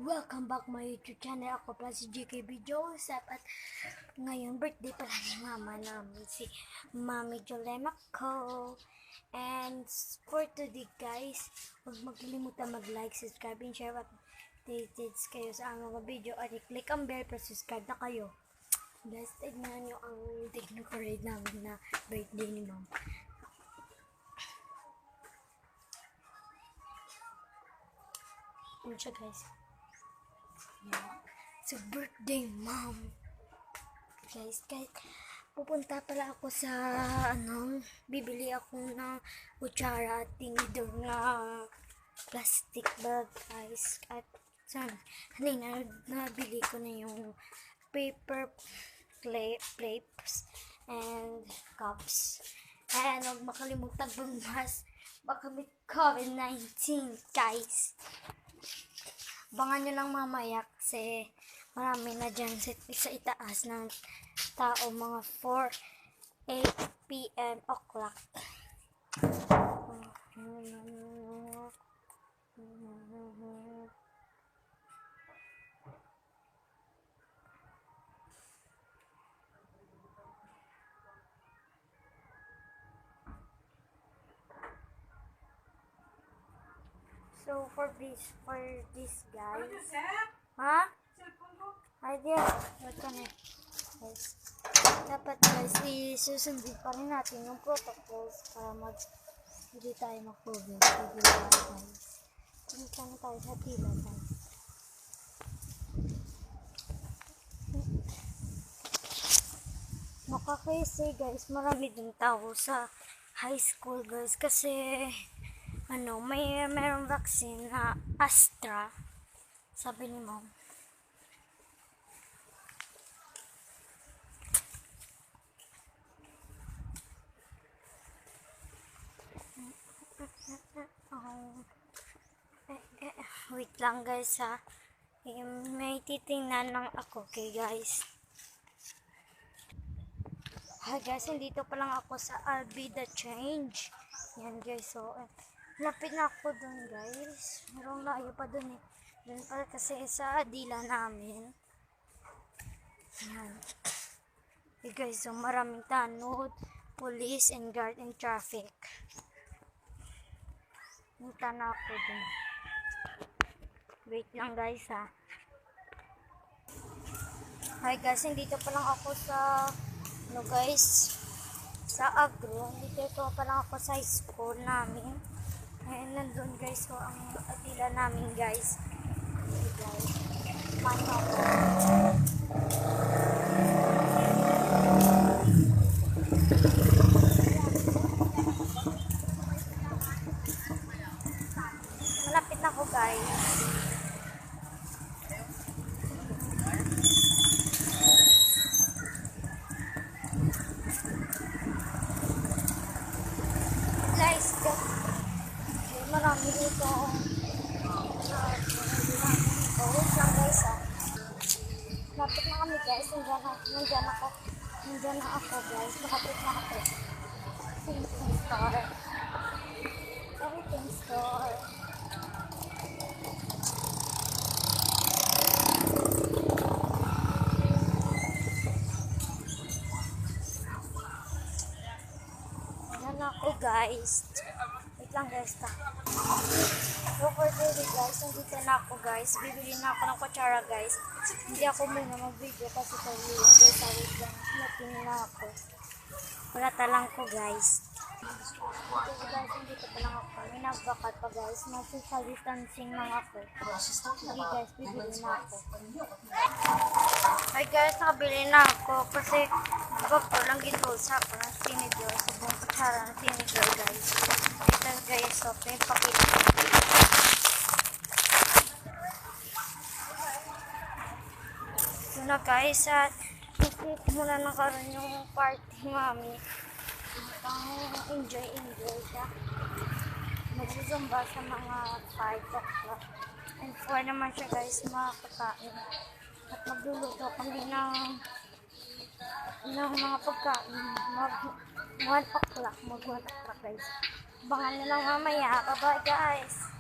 Welcome back my YouTube channel. Ako pala si GKB Joseph at ngayon birthday pala ni mama namin, si Mami Jolema ko. And for today guys, huwag magkalimutan mag-like, subscribe, and share at updated kayo sa aming mga video at i-click ang bell para subscribe na kayo. Guys, tignan nyo ang decorate namin na birthday ni mama. Ano siya guys? It's a birthday, mom. Guys, pupunta pala ako sa, bibili ako ng kutsara at tinidor na plastic bag, guys. At, kanina, nabili ko na yung paper plates and cups. And, huwag makalimutan bummas. Baka may COVID-19, guys. Abangan nyo lang mamaya kasi marami na dyan sa itaas ng tao, mga 8 p.m. o'clock. So for this guys, idea, what can I, guys, dapat guys, isusundin pa rin natin yung protocols para hindi tayo mag-COVID. Guys, punta na tayo sa tila guys. Makakaisi guys, marami din tao sa high school guys kasi mayroong vaccine na Astra, sabi ni mom. Wait lang guys ha. May titingnan lang ako okay guys. Hi guys, nandito pa lang ako sa Albida Change. Yan guys, so lapit na ako dun guys. Merong layo pa dun eh. Dun pa kasi sa dila namin. Yan. Okay guys, so maraming tanod, police and guard and traffic. Punta na ako dun. Wait lang guys ha. Hi guys, nandito pa lang ako sa sa agro. Nandito pa lang ako sa school namin. Ayan, nandun guys, so ang atila namin guys. Okay guys, paano ako? Malapit na ako guys. Guys, marami dito. Wait lang guys ha. Lapit na kami guys. Nandiyan na ako guys. Lapit na ako. Everything store. Everything store. Nandiyan na ako guys. Wait lang guys ta. So for today guys, nandito na ako guys. Bibili na ako ng kutsara guys. Hindi ako muna mag-video kasi kaya guys, awit lang. Natin na ako. Palata lang ko guys. So guys, nandito pa lang ako. May nagbakat pa guys. Social distancing lang ako. Sige guys, bibili na ako. Hi guys, nakabili na ako kasi bag ko lang ginulsa ako ng tinidor. So buong kutsara ng tinidor guys. Ito guys, so may pakita. Na guys, at muna na karon yung party mami. Enjoy siya. Magsusumba sa mga 5 o'clock. And 4 naman siya guys, makakain. At magluluto kami ng mga pagkain. Mag 1 o'clock guys. Abangan nyo lang mamaya. Bye bye guys.